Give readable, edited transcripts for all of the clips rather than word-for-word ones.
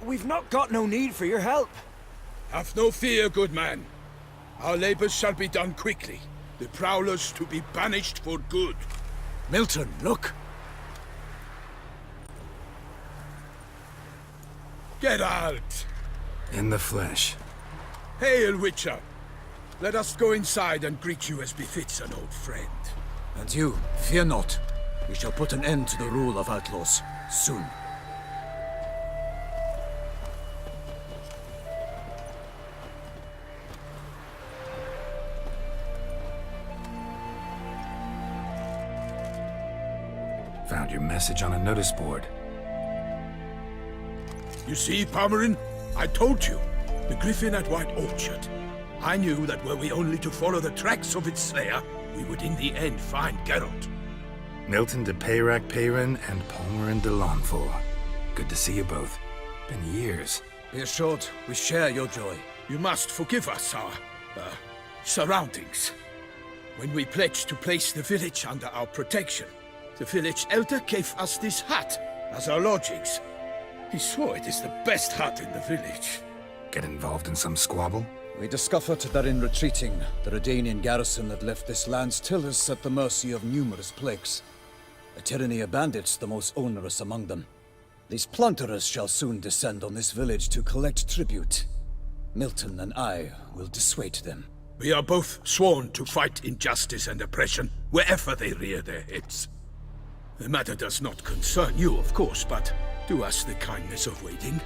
We've not got no need for your help. Have no fear, good man. Our labors shall be done quickly. The prowlers to be banished for good. Milton, look! Get out! In the flesh. Hail, Witcher! Let us go inside and greet you as befits an old friend. And you, fear not. We shall put an end to the rule of outlaws, soon. Found your message on a notice board. You see, Palmerin? I told you. The griffin at White Orchard. I knew that were we only to follow the tracks of its slayer, we would in the end find Geralt. Milton de Peyrac Peyrin and Palmerin de Lawnfall. Good to see you both. Been years. Be assured, we share your joy. You must forgive us our, surroundings. When we pledged to place the village under our protection, the village elder gave us this hut as our lodgings. He swore it is the best hut in the village. Get involved in some squabble? We discovered that in retreating, the Redanian garrison that left this land still is at the mercy of numerous plagues. A tyranny of bandits the most onerous among them. These plunderers shall soon descend on this village to collect tribute. Milton and I will dissuade them. We are both sworn to fight injustice and oppression wherever they rear their heads. The matter does not concern you, of course, but do us the kindness of waiting.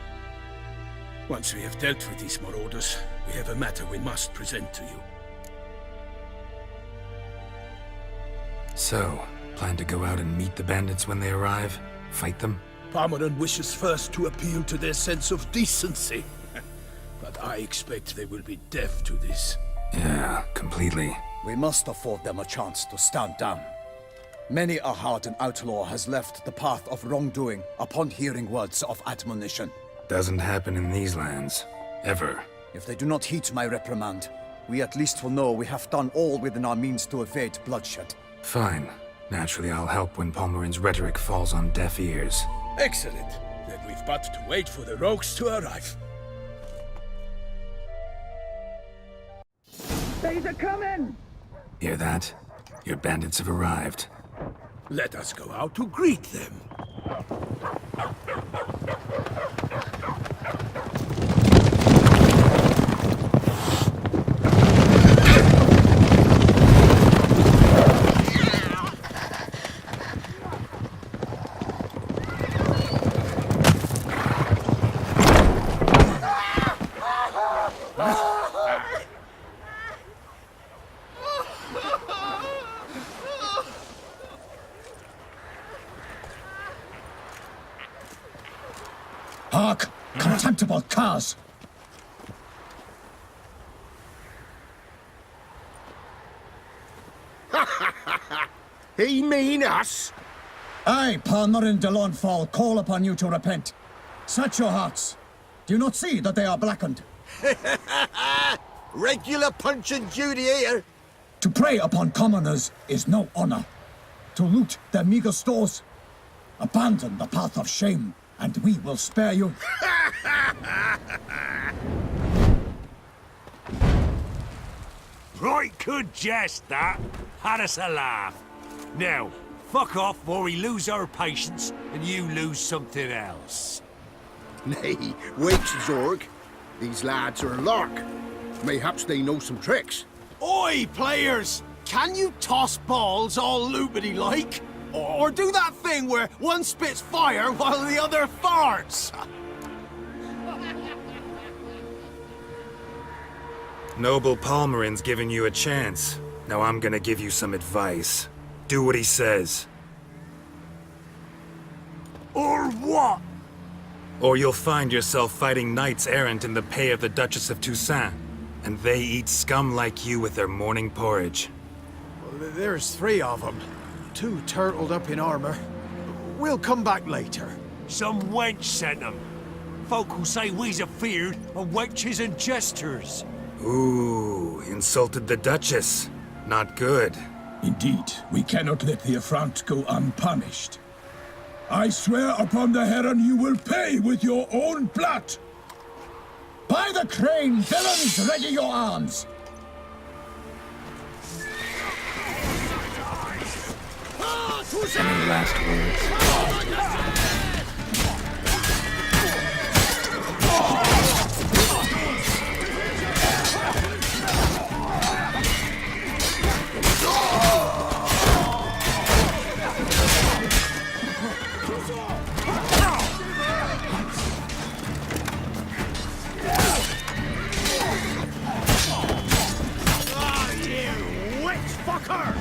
Once we have dealt with these marauders, we have a matter we must present to you. So, plan to go out and meet the bandits when they arrive? Fight them? Palmerin wishes first to appeal to their sense of decency. But I expect they will be deaf to this. Yeah, completely. We must afford them a chance to stand down. Many a hardened outlaw has left the path of wrongdoing upon hearing words of admonition. Doesn't happen in these lands. Ever. If they do not heed my reprimand, we at least will know we have done all within our means to evade bloodshed. Fine. Naturally, I'll help when Palmerin's rhetoric falls on deaf ears. Excellent. Then we've but to wait for the rogues to arrive. They's a coming! Hear that? Your bandits have arrived. Let us go out to greet them. Hark! Contemptible curs! He mean us? I, Palmerin de Lawnfall, call upon you to repent. Set your hearts. Do you not see that they are blackened? Regular Punch and Judy here. To prey upon commoners is no honor. To loot their meager stores, abandon the path of shame, and we will spare you. Right good jest, that. Had us a laugh. Now, fuck off before we lose our patience and you lose something else. Nay, wait, Zorg. These lads are a lark. Mayhaps they know some tricks. Oi, players! Can you toss balls all loopity-like? Or do that thing where one spits fire while the other farts? Noble Palmerin's giving you a chance. Now I'm gonna give you some advice. Do what he says. Or what? Or you'll find yourself fighting knights errant in the pay of the Duchess of Toussaint. And they eat scum like you with their morning porridge. Well, there's 3 of them. 2 turtled up in armor. We'll come back later. Some wench sent them. Folk who say we's afeard of wenches and jesters. Ooh, insulted the Duchess. Not good. Indeed, we cannot let the affront go unpunished. I swear upon the heron you will pay with your own blood! By the crane, villains, ready your arms! Any last words? Ah, you witch fucker!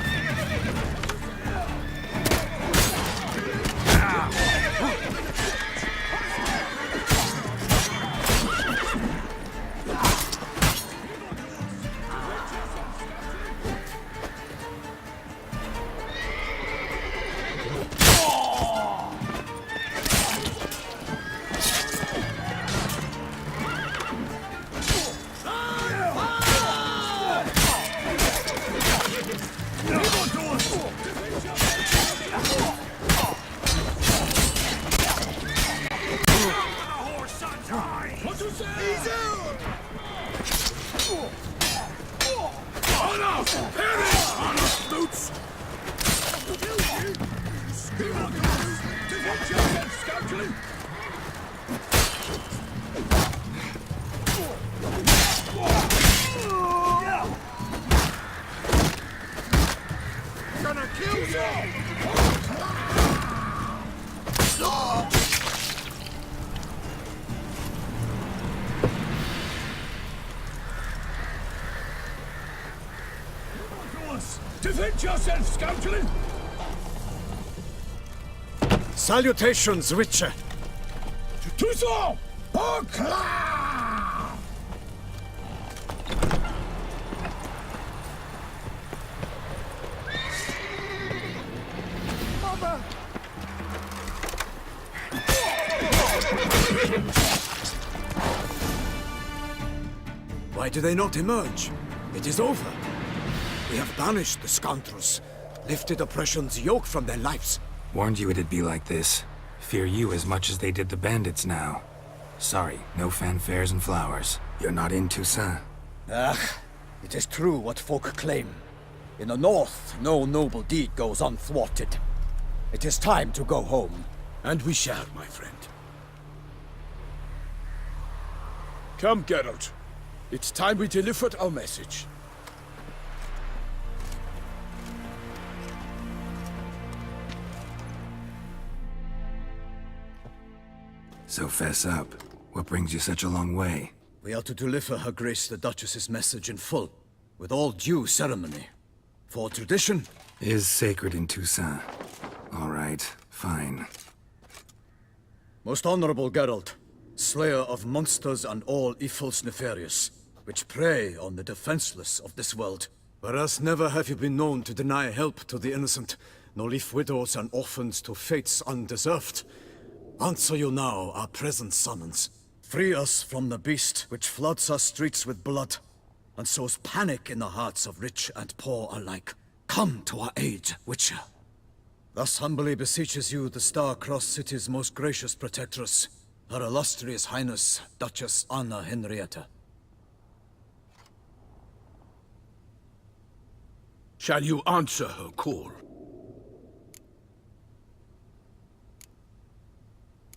Defend yourself, scoundrel! Salutations, Witcher! To so! Bokla! Why do they not emerge? It is over. We have banished the scoundrels, lifted oppression's yoke from their lives. Warned you it'd be like this. Fear you as much as they did the bandits now. Sorry, no fanfares and flowers. You're not in Toussaint. Ah, it is true what folk claim. In the north, no noble deed goes unthwarted. It is time to go home. And we shall, my friend. Come, Geralt. It's time we delivered our message. So fess up. What brings you such a long way? We are to deliver Her Grace the Duchess's message in full, with all due ceremony. For tradition, Is sacred in Toussaint. All right, fine. most honorable Geralt, slayer of monsters and all evils nefarious, which prey on the defenseless of this world. Whereas never have you been known to deny help to the innocent, nor leave widows and orphans to fates undeserved. Answer you now our present summons. Free us from the beast which floods our streets with blood, and sows panic in the hearts of rich and poor alike. Come to our aid, Witcher. Thus humbly beseeches you the Star-Crossed City's most gracious protectress, Her Illustrious Highness, Duchess Anna Henrietta. Shall you answer her call?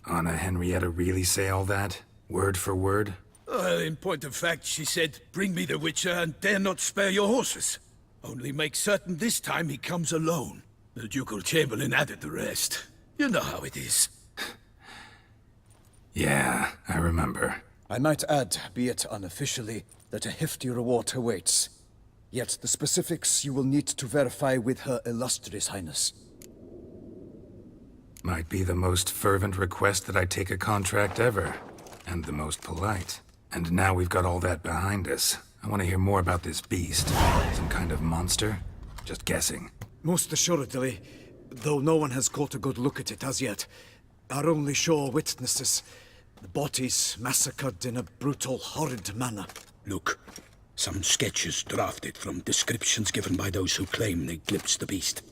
Anna Henrietta really say all that? Word for word? Well, in point of fact, she said, bring me the Witcher and dare not spare your horses. Only make certain this time he comes alone. The Ducal Chamberlain added the rest. You know how it is. Yeah, I remember. I might add, be it unofficially, that a hefty reward awaits. Yet the specifics you will need to verify with Her Illustrious Highness. Might be the most fervent request that I take a contract ever. And the most polite. And now we've got all that behind us. I want to hear more about this beast. Some kind of monster? Just guessing. Most assuredly, though no one has caught a good look at it as yet. Our only sure witnesses. The bodies massacred in a brutal, horrid manner. Look, some sketches drafted from descriptions given by those who claim they glimpsed the beast.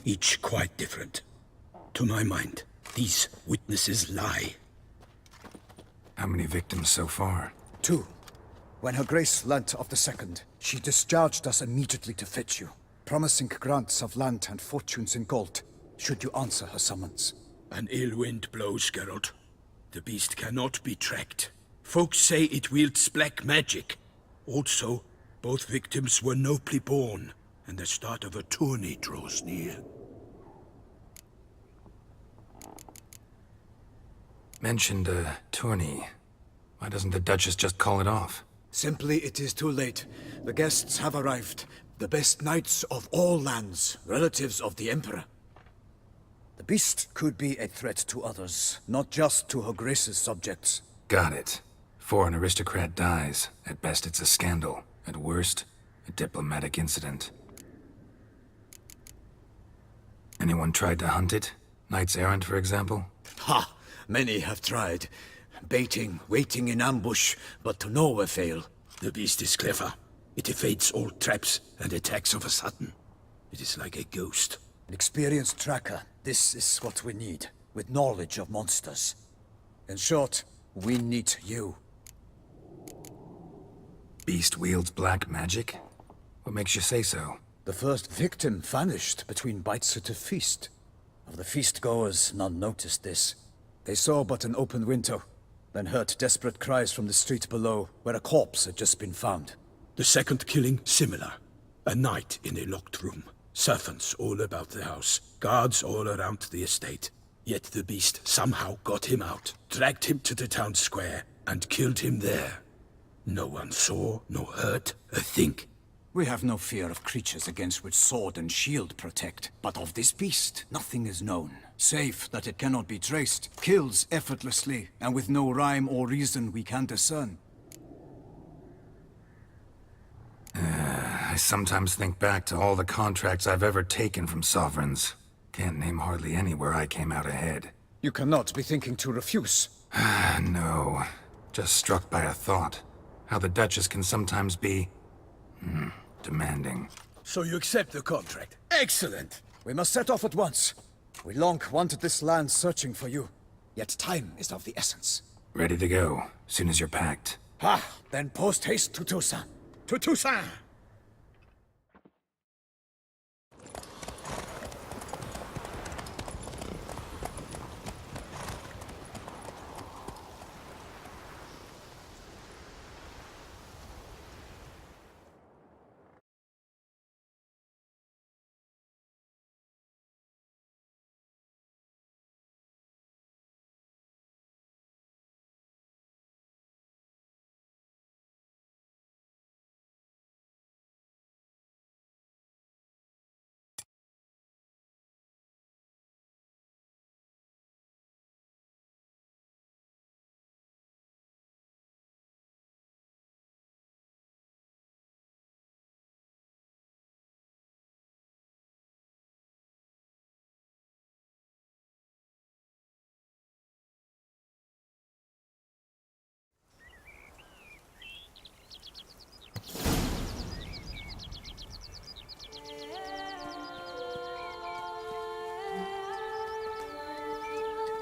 Each quite different. To my mind, these witnesses lie. How many victims so far? 2. When Her Grace learnt of the second, she discharged us immediately to fetch you, promising grants of land and fortunes in gold, should you answer her summons. An ill wind blows, Geralt. The beast cannot be tracked. Folks say it wields black magic. Also, both victims were nobly born, and the start of a tourney draws near. Mentioned a tourney. Why doesn't the Duchess just call it off? Simply, it is too late. The guests have arrived. The best knights of all lands, relatives of the Emperor. The beast could be a threat to others, not just to Her Grace's subjects. Got it. Before an aristocrat dies, at best it's a scandal. At worst, a diplomatic incident. Anyone tried to hunt it? Knights errant, for example? Ha! Many have tried. Baiting, waiting in ambush, but to no avail. The beast is clever. It evades all traps and attacks of a sudden. It is like a ghost. An experienced tracker. This is what we need, with knowledge of monsters. In short, we need you. Beast wields black magic? What makes you say so? The first victim vanished between bites at a feast. Of the feast-goers, none noticed this. They saw but an open window, then heard desperate cries from the street below, where a corpse had just been found. The second killing, similar. A night in a locked room. Servants all about the house. Guards all around the estate. Yet the beast somehow got him out, dragged him to the town square, and killed him there. No one saw, nor heard a thing. We have no fear of creatures against which sword and shield protect. But of this beast, nothing is known. Save that it cannot be traced, kills effortlessly, and with no rhyme or reason we can discern. I sometimes think back to all the contracts I've ever taken from sovereigns. Can't name hardly any where I came out ahead. You cannot be thinking to refuse. No. Just struck by a thought. How the Duchess can sometimes be... demanding. So you accept the contract. Excellent! We must set off at once. We long wanted this land searching for you. Yet time is of the essence. Ready to go, soon as you're packed. Ha! Then post-haste to Toussaint. To Toussaint!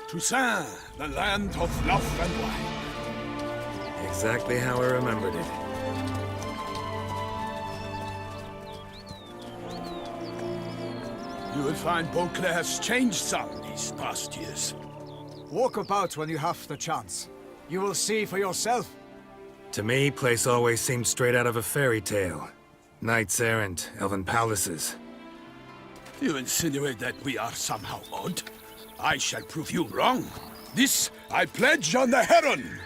Toussaint, the land of love and wine. Exactly how I remembered it. You will find Beauclair has changed some these past years. Walk about when you have the chance. You will see for yourself. To me, place always seemed straight out of a fairy tale. Knights errant, elven palaces. You insinuate that we are somehow odd? I shall prove you wrong. This I pledge on the Heron!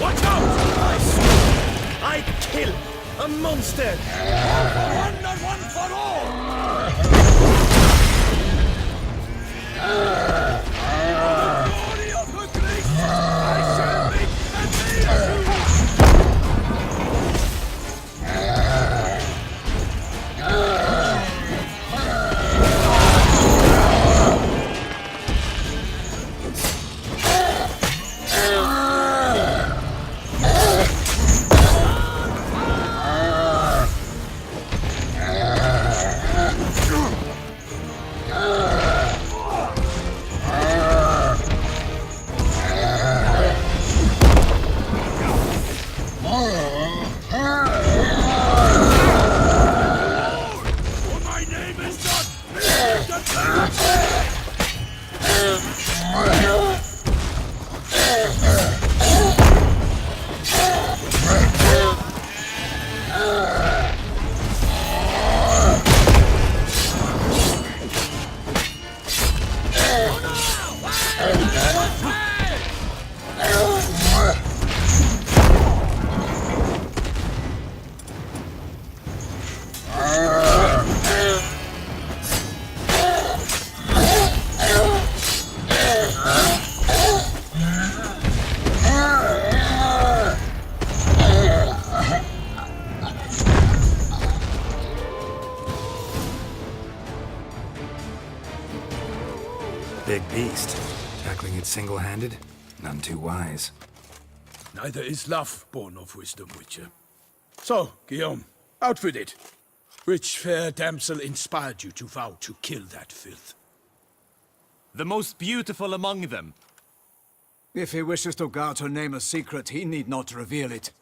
Watch out! I kill a monster! One and one for all! Glory of the great! I shall make Big beast. Tackling it single-handed? None too wise. Neither is love born of wisdom, Witcher. So, Guillaume, out with it. Which fair damsel inspired you to vow to kill that filth? The most beautiful among them. If he wishes to guard her name a secret, he need not reveal it.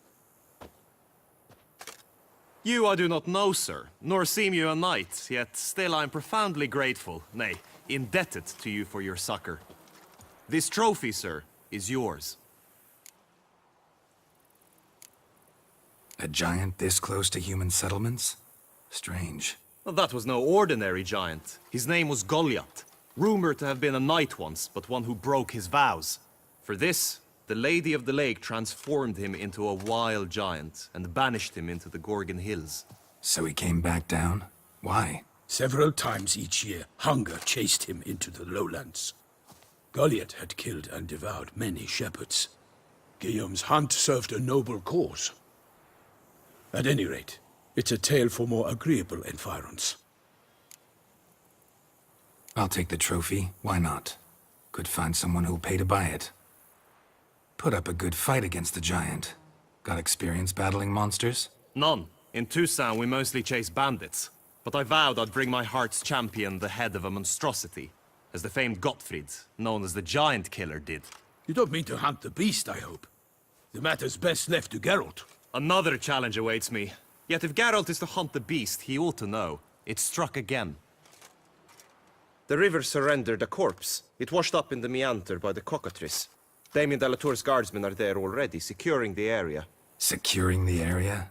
You I do not know, sir, nor seem you a knight, yet still I am profoundly grateful, nay, indebted to you for your succor. This trophy, sir, is yours. A giant this close to human settlements? Strange. Well, that was no ordinary giant. His name was Goliath, rumored to have been a knight once, but one who broke his vows. For this, the Lady of the Lake transformed him into a wild giant and banished him into the Gorgon Hills. So he came back down? Why? Several times each year, hunger chased him into the lowlands. Goliath had killed and devoured many shepherds. Guillaume's hunt served a noble cause. At any rate, it's a tale for more agreeable environs. I'll take the trophy. Why not? Could find someone who'll pay to buy it. Put up a good fight against the giant. Got experience battling monsters? None. In Toussaint we mostly chase bandits. But I vowed I'd bring my heart's champion the head of a monstrosity, as the famed Gottfried, known as the Giant Killer, did. You don't mean to hunt the beast, I hope. The matter's best left to Geralt. Another challenge awaits me. Yet if Geralt is to hunt the beast, he ought to know. It struck again. The river surrendered a corpse. It washed up in the meander by the cockatrice. Damien de la Tour's guardsmen are there already, securing the area. Securing the area?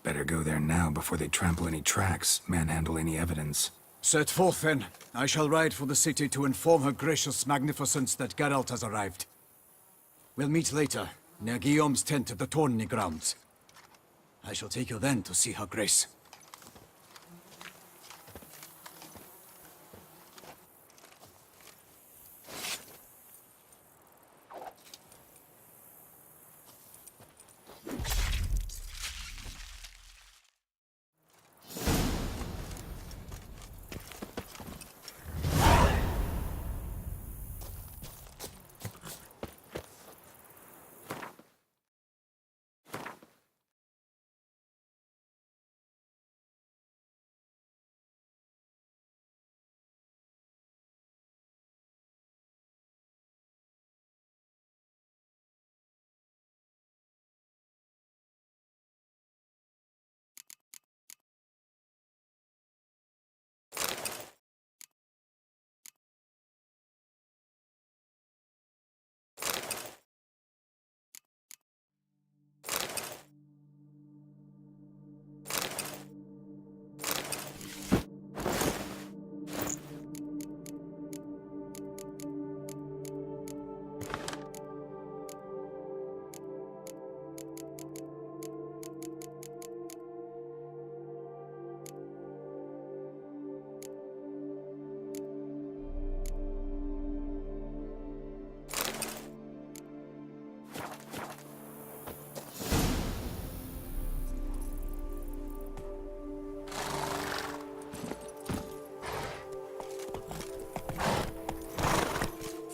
Better go there now before they trample any tracks, manhandle any evidence. Set forth, then. I shall ride for the city to inform her gracious magnificence that Geralt has arrived. We'll meet later, near Guillaume's tent at the Tourney grounds. I shall take you then to see her grace.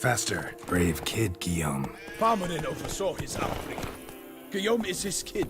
Faster. Brave kid, Guillaume. Parmanin oversaw his outbreak. Guillaume is his kid.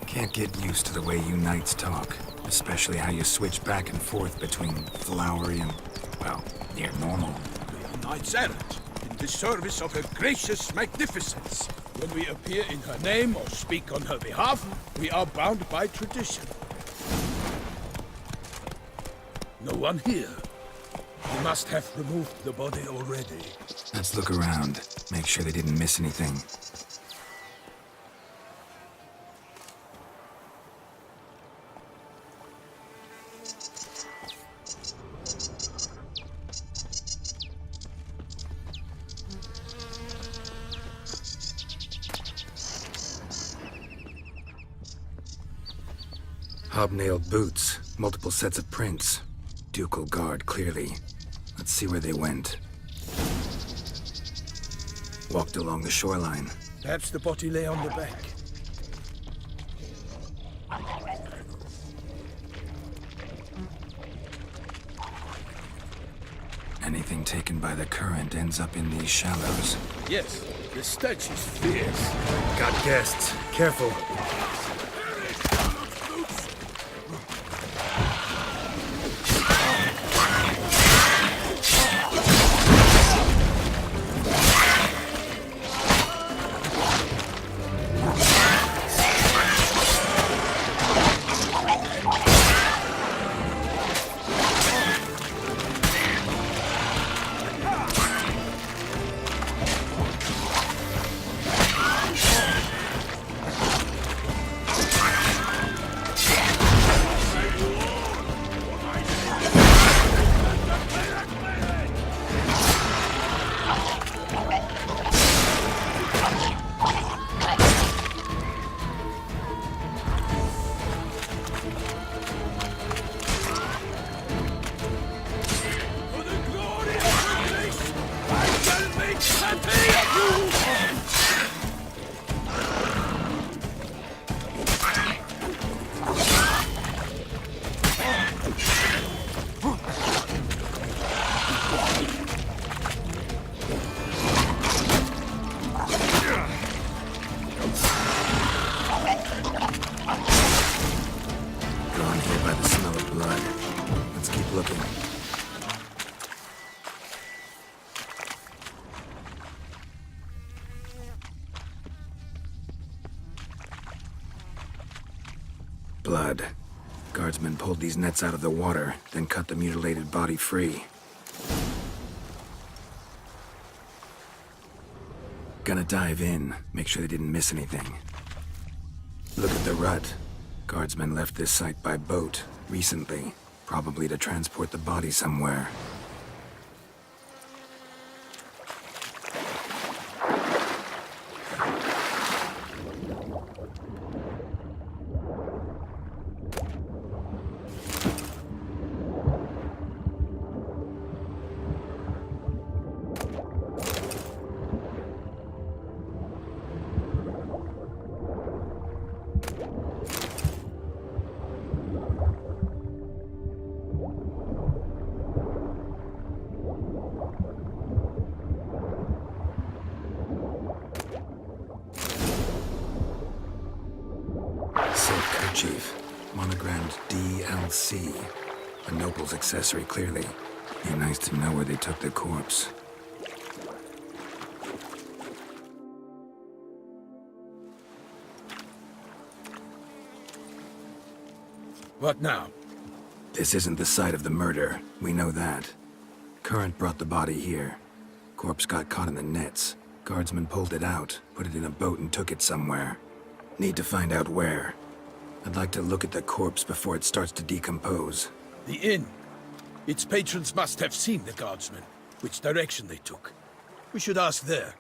Can't get used to the way you knights talk. Especially how you switch back and forth between flowery and, well, near normal. We are knights errant, in the service of her gracious magnificence. When we appear in her name or speak on her behalf, we are bound by tradition. No one here. We must have removed the body already. Let's look around. Make sure they didn't miss anything. Hobnailed boots, multiple sets of prints. Ducal guard, clearly. Let's see where they went. Walked along the shoreline. Perhaps the body lay on the bank. Anything taken by the current ends up in these shallows. Yes, the stench is fierce. Got guests. Careful. Looking. Blood. Guardsmen pulled these nets out of the water, then cut the mutilated body free. Gonna dive in, make sure they didn't miss anything. Look at the rut. Guardsmen left this site by boat, recently. Probably to transport the body somewhere. Chief. Monogrammed DLC. A noble's accessory, clearly. Be nice to know where they took the corpse. What now? This isn't the site of the murder. We know that. Current brought the body here. Corpse got caught in the nets. Guardsmen pulled it out, put it in a boat and took it somewhere. Need to find out where. I'd like to look at the corpse before it starts to decompose. The inn. Its patrons must have seen the guardsmen, which direction they took. We should ask there.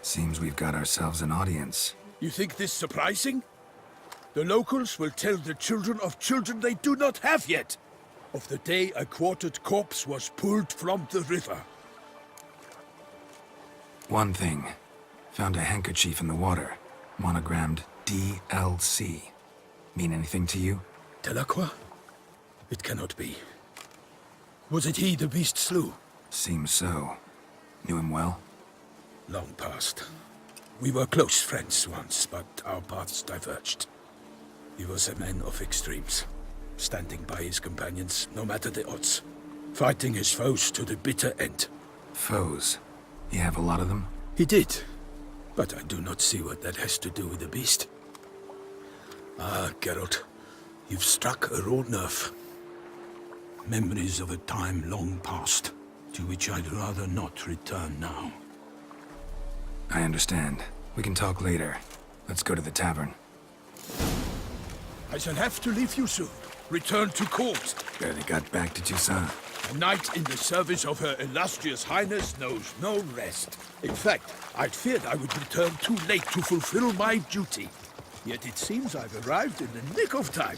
Seems we've got ourselves an audience. You think this surprising? The locals will tell the children of children they do not have yet, of the day a quartered corpse was pulled from the river. One thing. Found a handkerchief in the water. Monogrammed DLC. Mean anything to you? Delacroix? It cannot be. Was it he the beast slew? Seems so. Knew him well? Long past. We were close friends once, but our paths diverged. He was a man of extremes, standing by his companions no matter the odds, fighting his foes to the bitter end. Foes? You have a lot of them? He did, but I do not see what that has to do with the beast. Ah, Geralt, you've struck a raw nerve. Memories of a time long past, to which I'd rather not return now. I understand. We can talk later. Let's go to the tavern. I shall have to leave you soon. Return to court. Barely got back to Toussaint. A knight in the service of Her Illustrious Highness knows no rest. In fact, I'd feared I would return too late to fulfill my duty. Yet it seems I've arrived in the nick of time.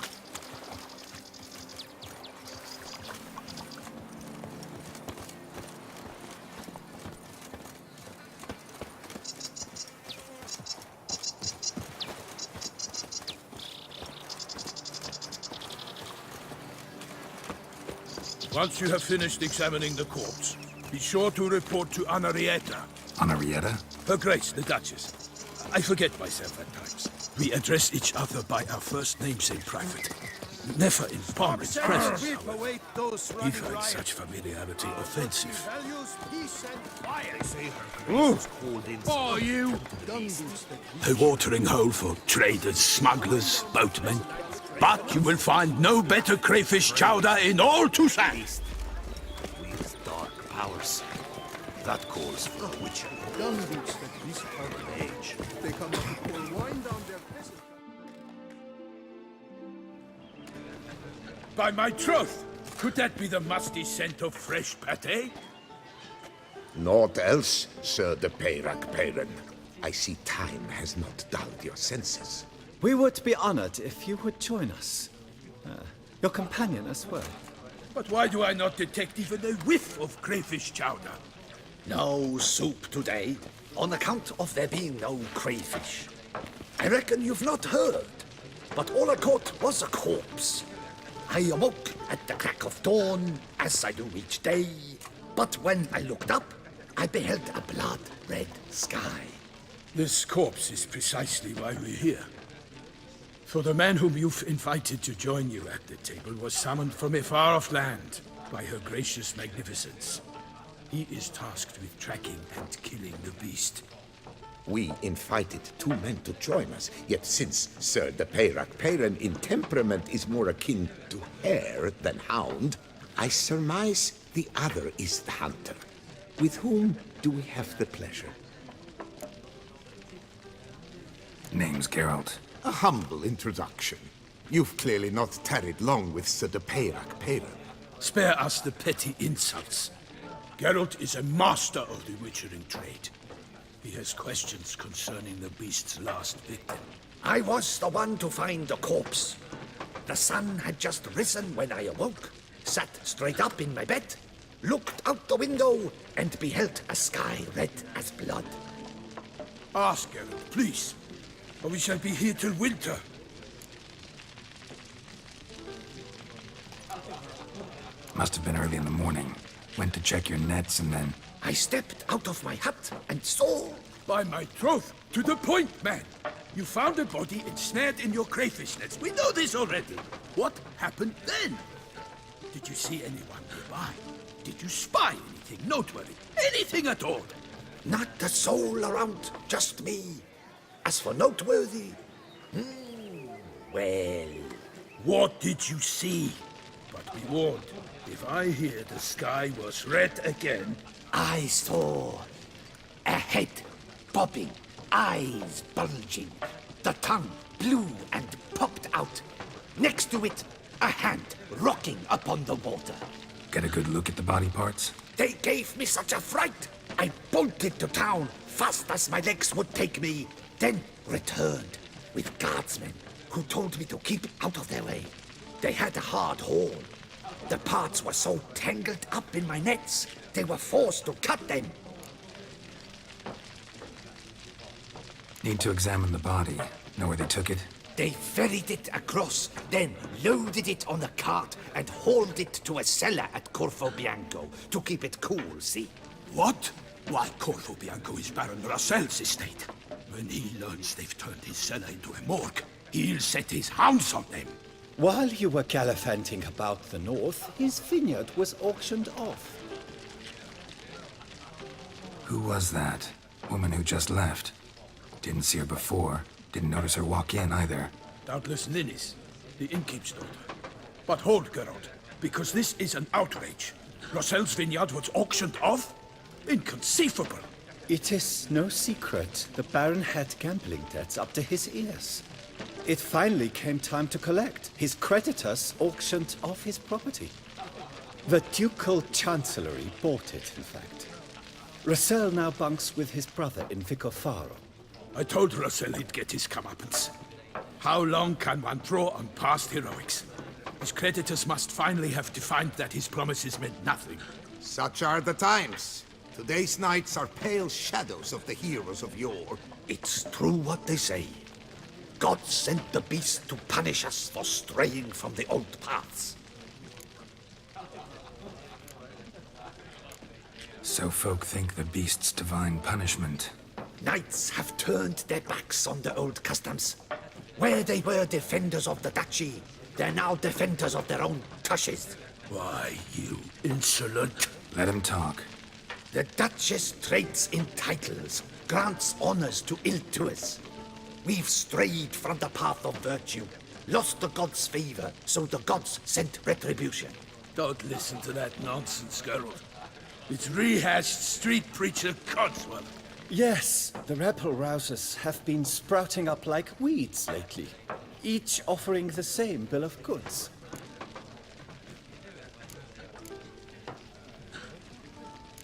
Once you have finished examining the corpse, be sure to report to Anarietta. Anarietta? Her Grace, the Duchess. I forget myself at times. We address each other by our first names in private. Never in Parliament's presence, however. He finds such familiarity offensive. Oh, you! A watering hole for traders, smugglers, boatmen. But you will find no better crayfish chowder in all Toussaint. With dark powers. That calls for a witcher. Age. They come to pour wine down their peasant. By my troth, could that be the musty scent of fresh pâté? Naught else, Sir de Peyrac-Peyran. I see time has not dulled your senses. We would be honored if you would join us. Your companion as well. But why do I not detect even a whiff of crayfish chowder? No soup today, on account of there being no crayfish. I reckon you've not heard, but all I caught was a corpse. I awoke at the crack of dawn, as I do each day, but when I looked up, I beheld a blood-red sky. This corpse is precisely why we're here. For the man whom you've invited to join you at the table was summoned from a far-off land by her gracious magnificence. He is tasked with tracking and killing the beast. We invited two men to join us, yet since Sir de Peyrac-Peyran in temperament is more akin to hare than hound, I surmise the other is the hunter. With whom do we have the pleasure? Name's Geralt. A humble introduction. You've clearly not tarried long with Sir de Peyrac-Peyran. Spare us the petty insults. Geralt is a master of the witchering trade. He has questions concerning the beast's last victim. I was the one to find the corpse. The sun had just risen when I awoke, sat straight up in my bed, looked out the window, and beheld a sky red as blood. Ask Geralt, please, or we shall be here till winter. Must have been early in the morning. Went to check your nets and then... I stepped out of my hut and saw... By my troth, to the point, man. You found a body ensnared in your crayfish nets. We know this already. What happened then? Did you see anyone nearby? Did you spy anything noteworthy? Anything at all? Not a soul around, just me. As for noteworthy... well... What did you see? But be warned, if I hear the sky was red again... I saw a head bobbing, eyes bulging, the tongue blue and popped out. Next to it, a hand rocking upon the water. Get a good look at the body parts? They gave me such a fright. I bolted to town fast as my legs would take me, then returned with guardsmen who told me to keep out of their way. They had a hard haul. The parts were so tangled up in my nets, they were forced to cut them. Need to examine the body. Know where they took it? They ferried it across, then loaded it on a cart and hauled it to a cellar at Corvo Bianco to keep it cool, see? What? Why, Corvo Bianco is Baron Russell's estate. When he learns they've turned his cellar into a morgue, he'll set his hounds on them. While you were gallivanting about the north, his vineyard was auctioned off. Who was that? Woman who just left. Didn't see her before. Didn't notice her walk in either. Doubtless Linnis, the innkeep's daughter. But hold, Geralt, because this is an outrage. Russell's vineyard was auctioned off? Inconceivable! It is no secret the Baron had gambling debts up to his ears. It finally came time to collect. His creditors auctioned off his property. The Ducal Chancellery bought it, in fact. Russell now bunks with his brother in Vicofaro. I told Russell he'd get his comeuppance. How long can one draw on past heroics? His creditors must finally have defined that his promises meant nothing. Such are the times. Today's knights are pale shadows of the heroes of yore. It's true what they say. God sent the beast to punish us for straying from the old paths. So folk think the beast's divine punishment. Knights have turned their backs on the old customs. Where they were defenders of the duchy, they're now defenders of their own tushes. Why, you insolent... Let him talk. The Duchess trades in titles, grants honors to ill-doers. We've strayed from the path of virtue, lost the gods' favor, so the gods sent retribution. Don't listen to that nonsense, Geralt. It's rehashed street preacher Codswell. Yes, the rebel rousers have been sprouting up like weeds lately, each offering the same bill of goods.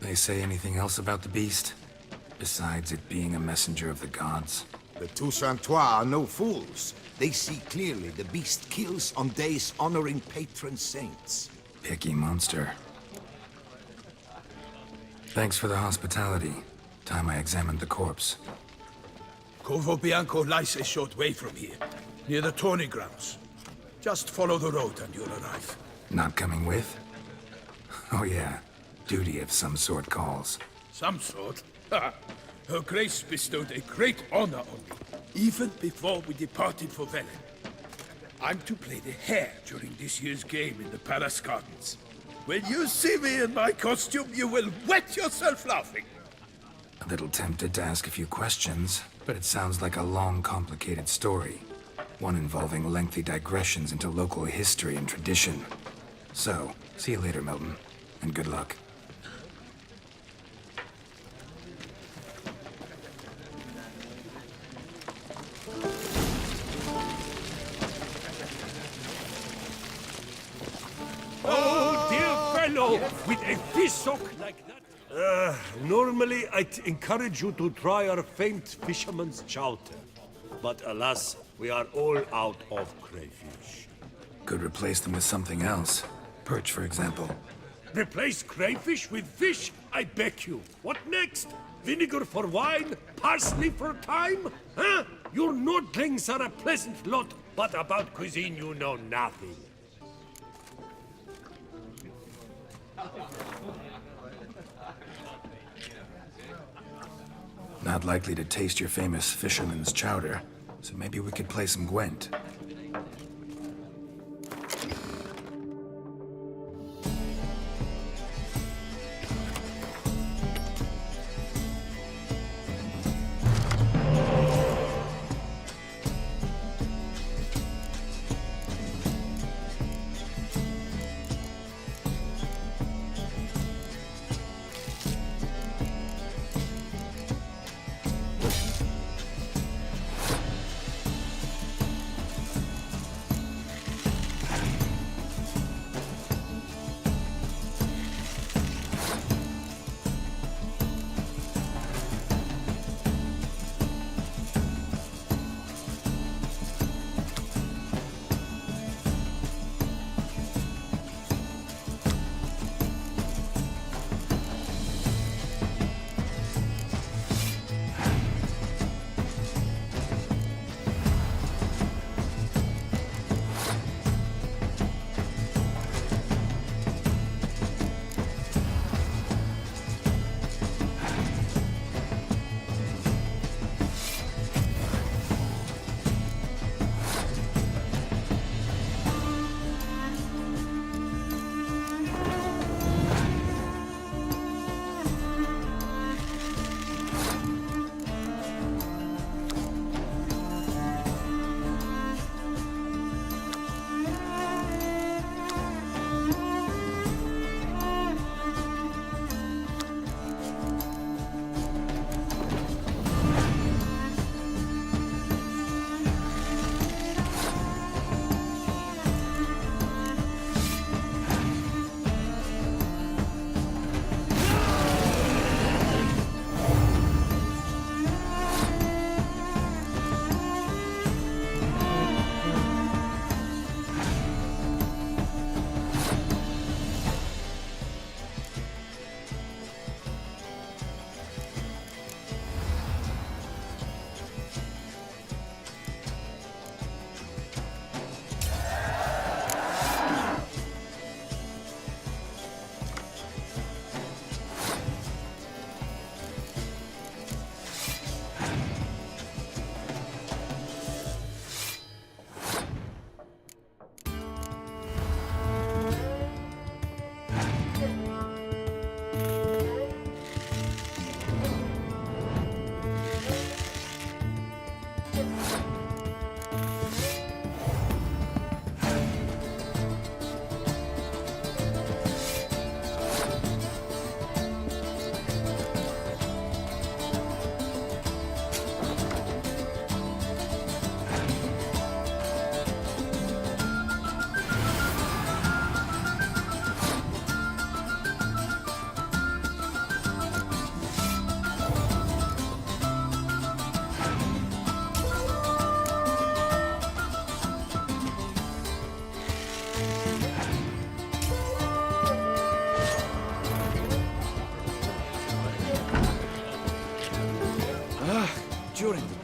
They say anything else about the beast? Besides it being a messenger of the gods? The Toussaintois are no fools. They see clearly the beast kills on days honoring patron saints. Picky monster. Thanks for the hospitality. Time I examined the corpse. Corvo Bianco lies a short way from here, near the tourney grounds. Just follow the road and you'll arrive. Not coming with? Oh yeah, duty of some sort calls. Some sort? Ha! Her Grace bestowed a great honor on me, even before we departed for Velen. I'm to play the hare during this year's game in the Palace Gardens. When you see me in my costume, you will wet yourself laughing. A little tempted to ask a few questions, but it sounds like a long, complicated story. One involving lengthy digressions into local history and tradition. So, see you later, Milton, and good luck. Oh, dear fellow, with a fishhook like that. Normally I'd encourage you to try our famed fisherman's chowder. But alas, we are all out of crayfish. Could replace them with something else. Perch, for example. Replace crayfish with fish? I beg you. What next? Vinegar for wine? Parsley for thyme? Huh? Your Nordlings are a pleasant lot, but about cuisine you know nothing. Not likely to taste your famous fisherman's chowder, so maybe we could play some Gwent.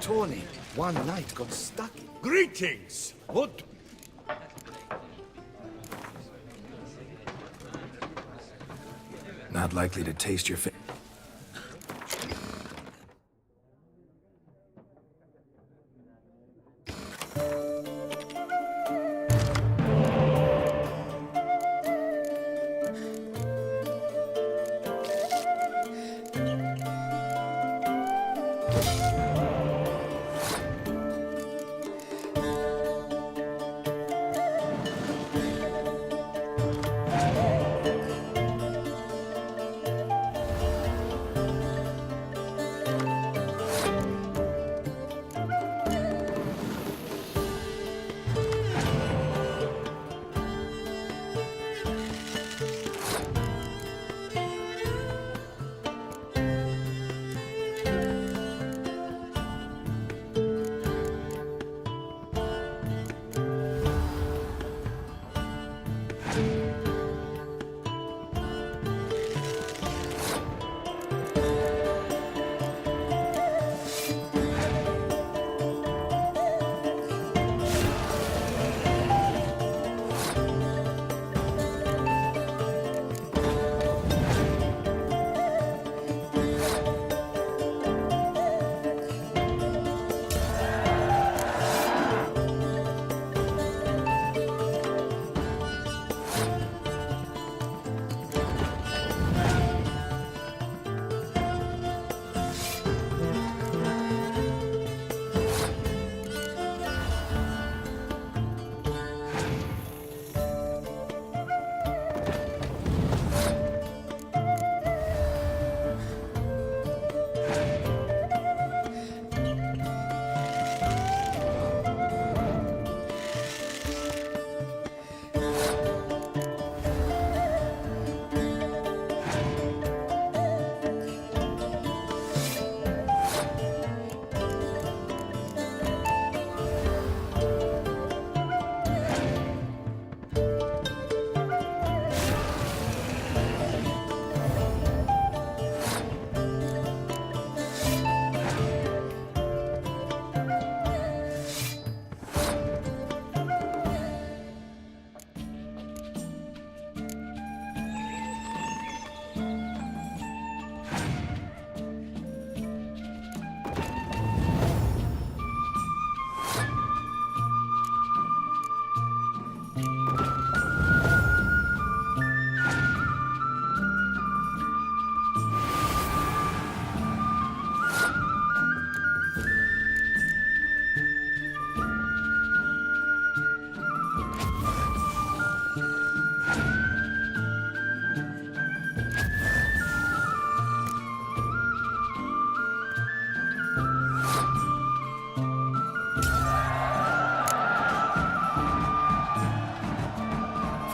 tourney. One knight got stuck in. Greetings! What? Not likely to taste your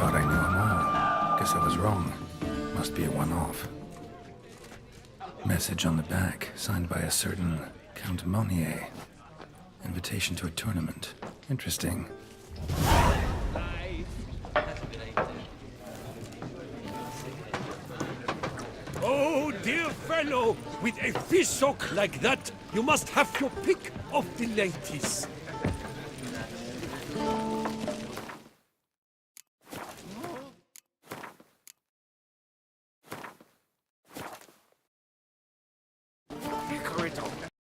Thought I knew them all. Guess I was wrong. Must be a one-off. Message on the back, signed by a certain Count Monnier. Invitation to a tournament. Interesting. Oh, dear fellow, with a fishhook like that, you must have your pick of the ladies.